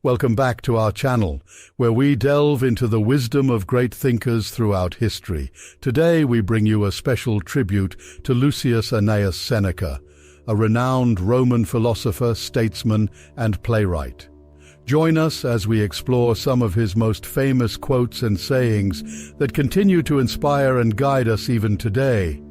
Welcome back to our channel, where we delve into the wisdom of great thinkers throughout history. Today we bring you a special tribute to Lucius Annaeus Seneca, a renowned Roman philosopher, statesman, and playwright. Join us as we explore some of his most famous quotes and sayings that continue to inspire and guide us even today.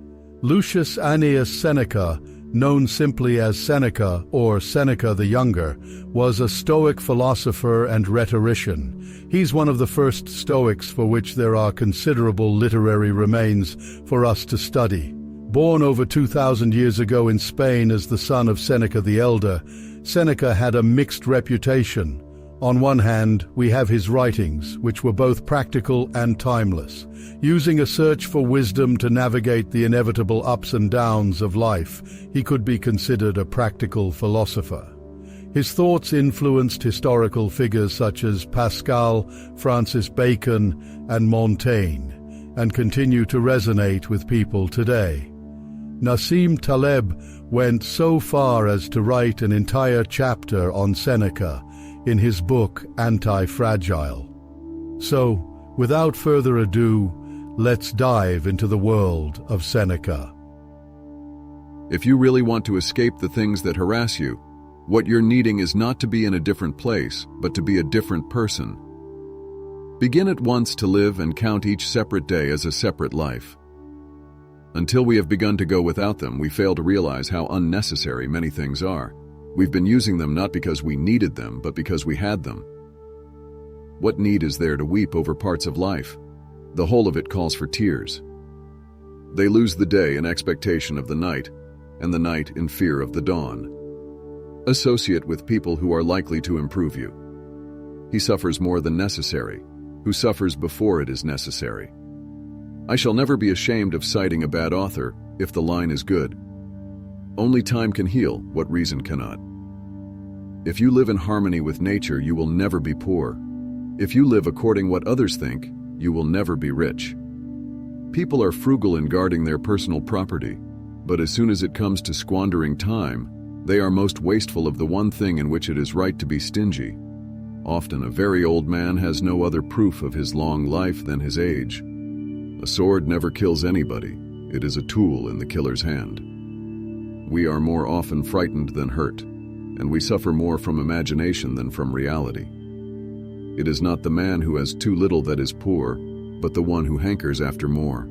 Lucius Annaeus Seneca, known simply as Seneca or Seneca the Younger, was a Stoic philosopher and rhetorician. He's one of the first Stoics for which there are considerable literary remains for us to study. Born over 2,000 years ago in Spain as the son of Seneca the Elder, Seneca had a mixed reputation. On one hand, we have his writings, which were both practical and timeless, using a search for wisdom to navigate the inevitable ups and downs of life. He could be considered a practical philosopher. His thoughts influenced historical figures such as Pascal, Francis Bacon, and Montaigne, and continue to resonate with people today. Nassim Taleb went so far as to write an entire chapter on Seneca in his book Anti-Fragile. So, without further ado, let's dive into the world of Seneca. If you really want to escape the things that harass you, what you're needing is not to be in a different place, but to be a different person. Begin at once to live and count each separate day as a separate life. Until we have begun to go without them, we fail to realize how unnecessary many things are. We've been using them not because we needed them, but because we had them. What need is there to weep over parts of life? The whole of it calls for tears. They lose the day in expectation of the night, and the night in fear of the dawn. Associate with people who are likely to improve you. He suffers more than necessary, who suffers before it is necessary. I shall never be ashamed of citing a bad author if the line is good. Only time can heal what reason cannot. If you live in harmony with nature, you will never be poor. If you live according what others think, you will never be rich. People are frugal in guarding their personal property, but as soon as it comes to squandering time, they are most wasteful of the one thing in which it is right to be stingy. Often a very old man has no other proof of his long life than his age. A sword never kills anybody. It is a tool in the killer's hand. We are more often frightened than hurt, and we suffer more from imagination than from reality. It is not the man who has too little that is poor, but the one who hankers after more.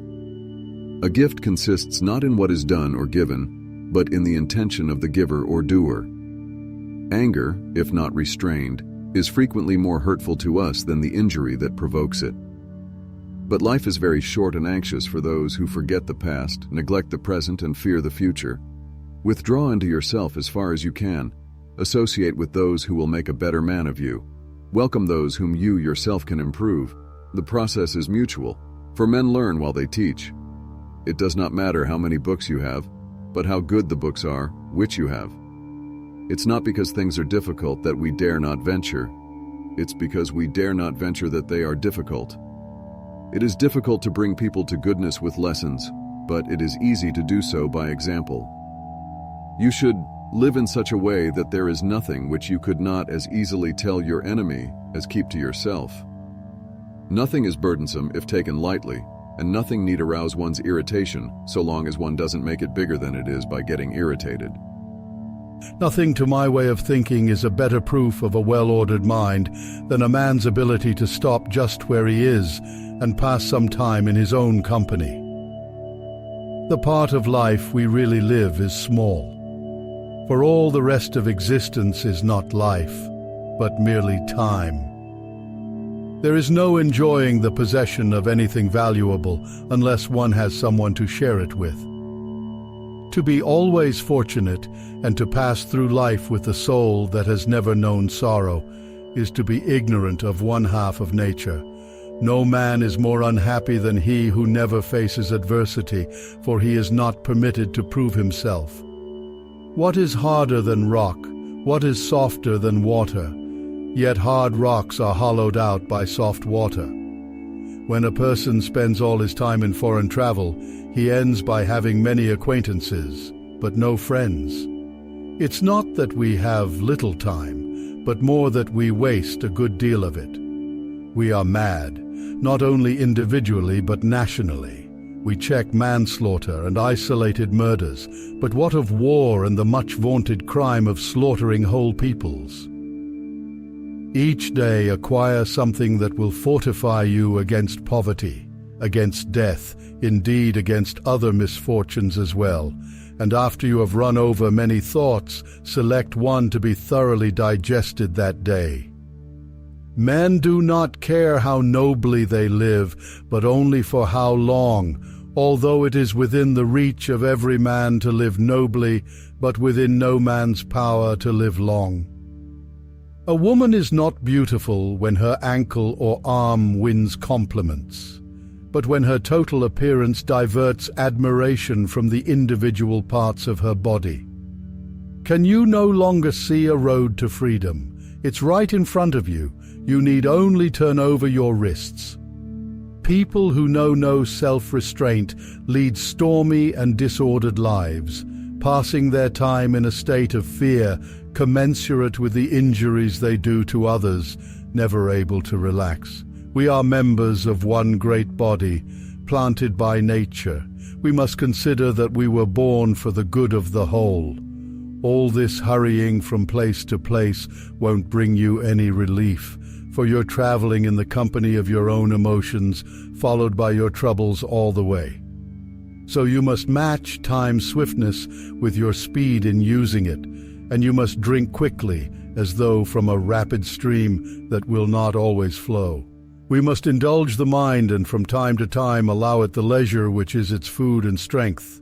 A gift consists not in what is done or given, but in the intention of the giver or doer. Anger, if not restrained, is frequently more hurtful to us than the injury that provokes it. But life is very short and anxious for those who forget the past, neglect the present, and fear the future. Withdraw into yourself as far as you can. Associate with those who will make a better man of you. Welcome those whom you yourself can improve. The process is mutual, for men learn while they teach. It does not matter how many books you have, but how good the books are, which you have. It's not because things are difficult that we dare not venture. It's because we dare not venture that they are difficult. It is difficult to bring people to goodness with lessons, but it is easy to do so by example. You should live in such a way that there is nothing which you could not as easily tell your enemy as keep to yourself. Nothing is burdensome if taken lightly, and nothing need arouse one's irritation so long as one doesn't make it bigger than it is by getting irritated. Nothing, to my way of thinking, is a better proof of a well-ordered mind than a man's ability to stop just where he is and pass some time in his own company. The part of life we really live is small. For all the rest of existence is not life, but merely time. There is no enjoying the possession of anything valuable unless one has someone to share it with. To be always fortunate and to pass through life with a soul that has never known sorrow is to be ignorant of one half of nature. No man is more unhappy than he who never faces adversity, for he is not permitted to prove himself. What is harder than rock? What is softer than water? Yet hard rocks are hollowed out by soft water. When a person spends all his time in foreign travel, he ends by having many acquaintances, but no friends. It's not that we have little time, but more that we waste a good deal of it. We are mad, not only individually but nationally. We check manslaughter and isolated murders, but what of war and the much-vaunted crime of slaughtering whole peoples? Each day acquire something that will fortify you against poverty, against death, indeed against other misfortunes as well, and after you have run over many thoughts, select one to be thoroughly digested that day. Men do not care how nobly they live, but only for how long, although it is within the reach of every man to live nobly, but within no man's power to live long. A woman is not beautiful when her ankle or arm wins compliments, but when her total appearance diverts admiration from the individual parts of her body. Can you no longer see a road to freedom? It's right in front of you. You need only turn over your wrists. People who know no self-restraint lead stormy and disordered lives, passing their time in a state of fear commensurate with the injuries they do to others, never able to relax. We are members of one great body, planted by nature. We must consider that we were born for the good of the whole. All this hurrying from place to place won't bring you any relief, for you're traveling in the company of your own emotions, followed by your troubles all the way. So you must match time's swiftness with your speed in using it, and you must drink quickly, as though from a rapid stream that will not always flow. We must indulge the mind and from time to time allow it the leisure which is its food and strength.